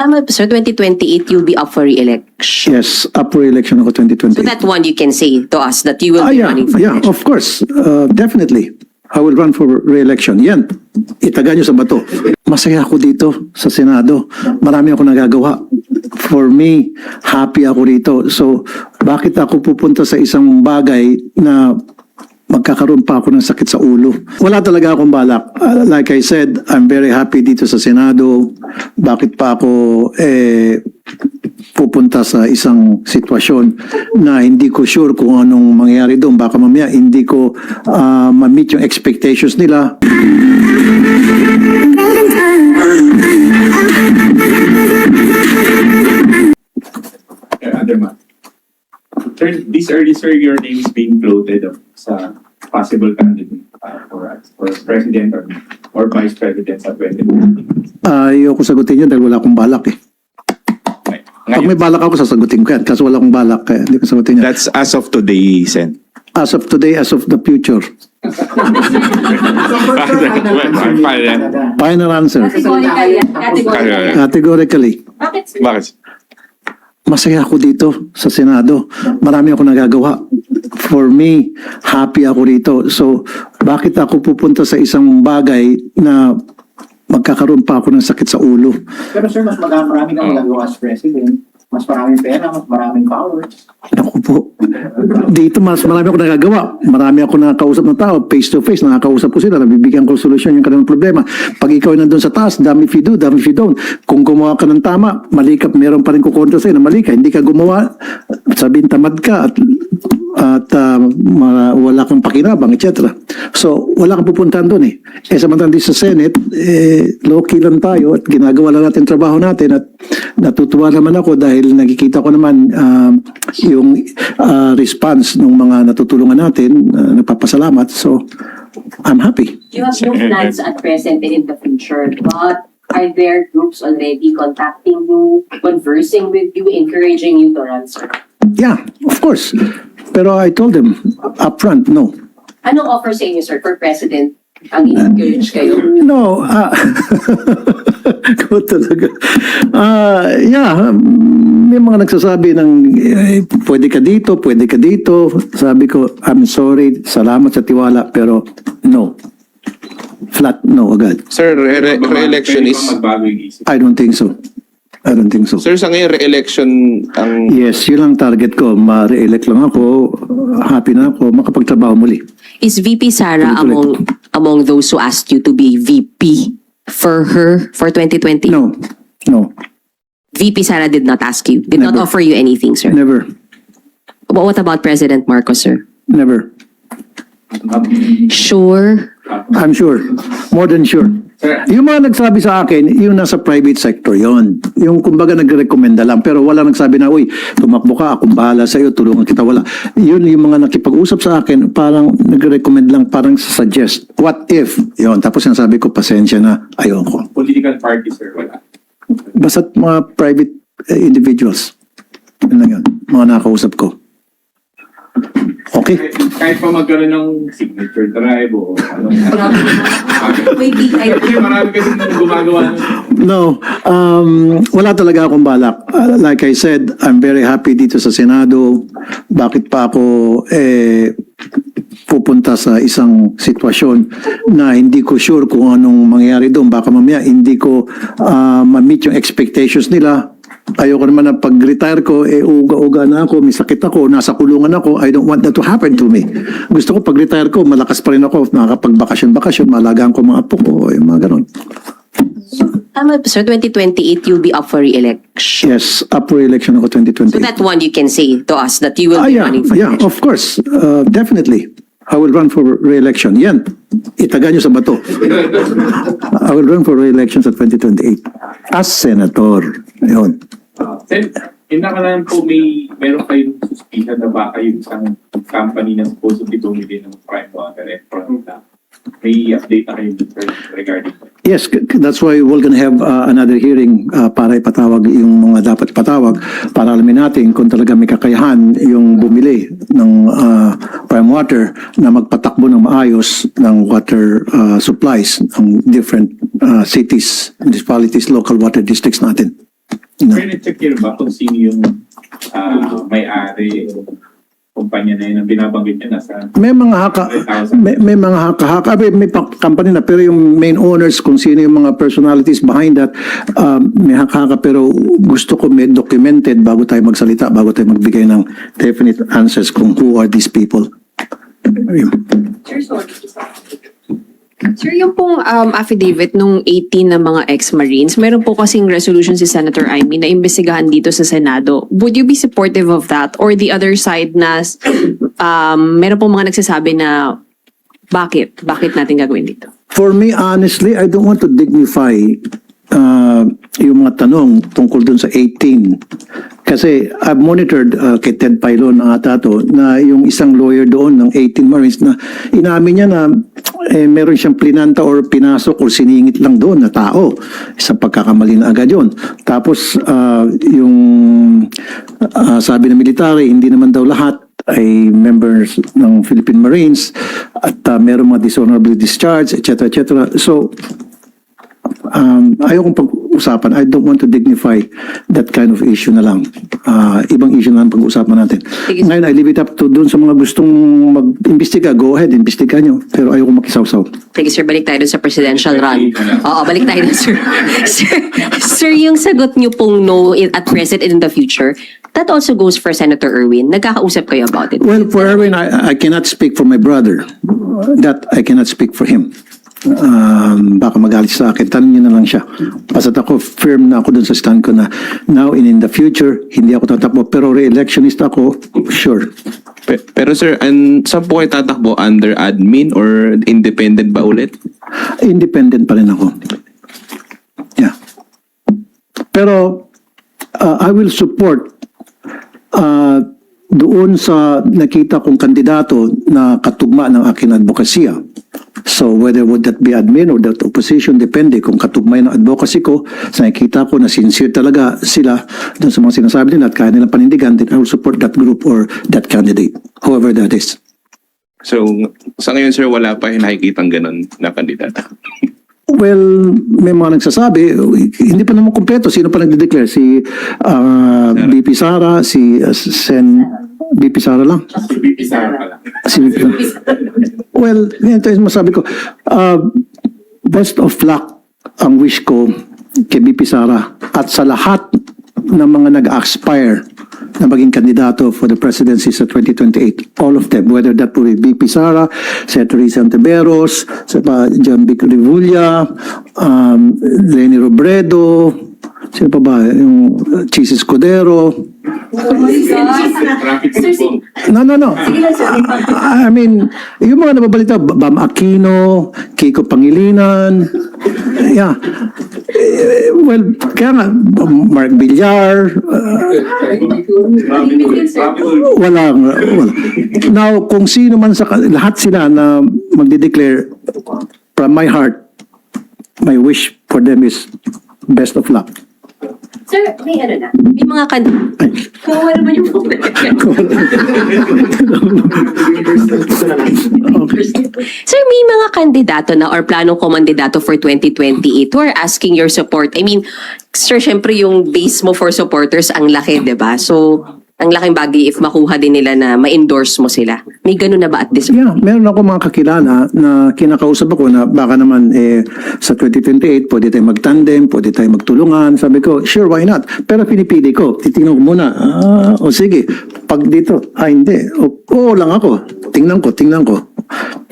Tama po, sir, 2028 you'll be up for re-election. Yes, up for election ako 2028. So that one you can say to us that you will be running for yeah, re-election. of course. Definitely. I will run for re-election. Yan. Itaga nyo sa bato. Masaya ako dito sa Senado. Marami ako nagagawa. For me, happy ako rito. So, bakit ako pupunta sa isang bagay na magkakaroon pa ako ng sakit sa ulo? Wala talaga akong balak. Like I said, I'm very happy dito sa Senado. Bakit pa ako pupunta sa isang sitwasyon na hindi ko sure kung anong mangyayari doon. Baka mamaya hindi ko ma-meet yung expectations nila. Anderman. Sir, this early, sir, your name is being floated sa possible candidate for president or vice president sa 2020. Ayoko sagutin yun dahil wala akong balak eh. Pag may balak ako, sasagutin ko yan. Kasi wala akong balak, kaya hindi ko sagutin yan. That's as of today, Sen. As of today, as of the future. Final answer. Categorically. Bakit? Masaya ako dito sa Senado. Marami ako nagagawa. For me, happy ako rito. So, bakit ako pupunta sa isang bagay na magkakaroon pa ako ng sakit sa ulo? Pero sir, mas marami kang magagawa as president. Mas maraming pera, mas maraming powers. Naku po. Dito mas marami ako nagagawa. Marami ako nakakausap ng tao, face to face, nakakausap ko sila, nabibigyan ko solusyon yung kanilang problema. Pag ikaw ay nandun sa taas, dami if you do, dami if you don't. Kung gumawa ka ng tama, mali ka, meron pa rin kukontra sa'yo na mali ka. Hindi ka gumawa, sabihin tamad ka at wala kang pakinabang, etc. So, wala kang pupuntahan doon eh. Samantalang sa Senate, low-key lang tayo at ginagawa lang natin trabaho natin at natutuwa naman ako dahil nakikita ko naman yung response ng mga natutulungan natin, nagpapasalamat. So, I'm happy. You have no plans at present and in the future, but are there groups already contacting you, conversing with you, encouraging you to run, sir? Yeah, of course. Pero I told them upfront, no. Anong offer sa inyo, sir, for president? Ang encourage kayo? No, ko talaga. Yeah, may mga nagsasabi ng pwede ka dito, pwede ka dito. Sabi ko, I'm sorry, salamat sa tiwala, pero no. Flat no agad. Sir, re-election is... Magbago yung isip. I don't think so. I don't think so. Sir, sa ngayon, re-election ang... Yes, yun ang target ko. Ma-re-elect lang ako. Happy na ako. Makapagtrabaho muli. Is VP Sara Tuloy-tuloy. among those who asked you to be VP for her for 2020? No. No. VP Sara did not ask you, did not Never. offer you anything, sir. Never. What about President Marcos, sir? Never. Sure. I'm sure. More than sure. Yung mga nagsabi sa akin, yung nasa private sector yon. Yung kumbaga nagrekomenda lang, pero wala nagsabi na, uy, tumakbo ka, akong bahala sa'yo, tulungan kita, wala. Yun yung mga nakipag-usap sa akin, parang nagrecommend lang, parang suggest. What if? Yon. Tapos sinasabi ko, pasensya na, ayoko. Political party, sir, wala. Basta't mga private individuals. Yun lang yun. Mga nakausap ko. Okay. Kahit pa magkaroon ng signature drive o ano. Wait, Marami kasi gumagawa. No, wala talaga akong balak. Like I said, I'm very happy dito sa Senado. Bakit pa ako pupunta sa isang sitwasyon na hindi ko sure kung anong mangyayari doon. Baka mamaya hindi ko ma-meet yung expectations nila. Ayoko naman na pag-retire ko, uga-uga na ako, may sakit ako, nasa kulungan ako. I don't want that to happen to me. Gusto ko pag-retire ko, malakas pa rin ako, nakakapag-bakasyon-bakasyon, malagaan ko mga apo ko, yung mga ganon. Tama po, sir, 2028 you'll be up for re-election. Yes, up for election ako 2020. So that one you can say to us that you will be running for Yeah, re-election. of course. Definitely. I will run for re-election. Yan. Itaga nyo sa bato. I will run for re-election sa 2028. As senator. Yun. Then, naman po meron kayong suspicion na baka yung isang company na supposedly bumili ng prime water and product na may update na kayo regarding that. Yes, that's why we're gonna have another hearing para ipatawag yung mga dapat ipatawag para alamin natin kung talaga may kakayahan yung bumili ng prime water na magpatakbo ng maayos ng water supplies ng different cities, municipalities, local water districts natin. No. Pero check yun ba kung sino yung may-ari kumpanya na yun ang binabanggit niya nasa May mga haka, 100,000? may mga haka-haka, may company na, pero yung main owners, kung sino yung mga personalities behind that, may haka-haka, pero gusto ko may documented bago tayo magsalita, bago tayo magbigay ng definite answers kung who are these people. Sir, yung pong affidavit nung 18 na mga ex-Marines, meron po kasing resolution si Senator Amy na imbestigahan dito sa Senado. Would you be supportive of that? Or the other side na meron pong mga nagsasabi na bakit? Bakit natin gagawin dito? For me, honestly, I don't want to dignify yung mga tanong tungkol dun sa 18. Kasi I've monitored kay Ted Pailon ng atato na yung isang lawyer doon ng 18 Marines na inamin niya na meron siyang plinanta or pinasok or siningit lang doon na tao. Isang pagkakamali na agad yun. Tapos yung sabi ng military, hindi naman daw lahat ay members ng Philippine Marines at meron mga dishonorably discharged, etc. etc. So, ayokong pag-usapan. I don't want to dignify that kind of issue na lang. Ibang issue na lang pag-usapan natin. Sige. Ngayon, I leave it up to dun sa mga gustong mag-imbestiga. Go ahead, imbestiga nyo. Pero ayoko makisawsaw. Sige sir, balik tayo dun sa presidential run. Oo, balik tayo dun sir. Sir, yung sagot niyo pong no at present and in the future, that also goes for Senator Erwin. Nagkakausap kayo about it? Well, for Erwin, I cannot speak for my brother. That I cannot speak for him. Baka magalit sa akin. Tanong niyo na lang siya. Basta't ako, firm na ako dun sa stand ko na now and in the future, hindi ako tatakbo. Pero re-electionist ako, sure. Pero sir, saan po kayo tatakbo? Under admin or independent ba ulit? Independent pa rin ako. Yeah. Pero I will support doon sa nakita kong kandidato na katugma ng aking advokasya. So whether would that be admin or that opposition, depende kung katugma ng advocacy ko, sa nakita ko na sincere talaga sila doon sa mga sinasabi nila at kaya nilang panindigan, then I will support that group or that candidate, whoever that is. So, sa ngayon sir, wala pa nakikitang ganun na kandidata. Well, may mga nagsasabi, hindi pa naman kumpleto. Sino pa nagde-declare? Si BP Sara, si Sen BP Sara lang. Si BP Sara pala. Si well, ito yung masabi ko. Best of luck ang wish ko kay BP Sara at sa lahat ng mga nag-aspire na maging kandidato for the presidency sa 2028. All of them, whether that would be BP Sara, Senator Risa Antiveros, John Vic Revulla, Leni Robredo, sino pa ba? Yung Chis Escudero. Oh my God. Traffic Sir, po. No. Sige lang, sir. I mean, yung mga nababalita, Bam Aquino, Kiko Pangilinan, yeah. Well, kaya nga, Mark Villar, wala. Now, kung sino man sa, lahat sila na magde-declare from my heart, my wish for them is best of luck. Sir, may ano na. May mga Ay. Kawawa naman yung phone. Sir, may mga kandidato na or planong kumandidato for 2028 who are asking your support. I mean, sir, syempre yung base mo for supporters ang laki, di ba? So, ang laking bagay if makuha din nila na ma-endorse mo sila. May ganun na ba at this Yeah, meron ako mga kakilala na kinakausap ako na baka naman sa 2028 pwede tayo mag-tandem, pwede tayo magtulungan. Sabi ko, sure, why not? Pero pinipili ko, titingnan ko muna. O sige, pag dito, hindi. Oo lang ako. Tingnan ko.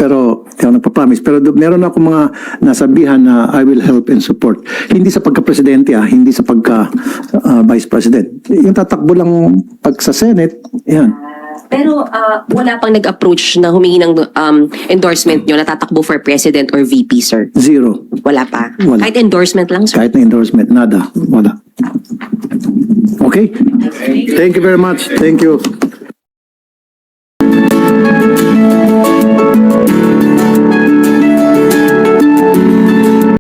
Pero, hindi ako nagpapromise. Pero meron ako mga nasabihan na I will help and support. Hindi sa pagka-presidente, hindi sa pagka-vice president. Yung tatakbo lang pag sa Senate, yan. Pero wala pang nag-approach na humingi ng endorsement nyo na tatakbo for president or VP, sir? Zero. Wala pa? Wala. Kahit endorsement lang, sir? Kahit na endorsement, nada. Wala. Okay? Thank you very much. Thank you.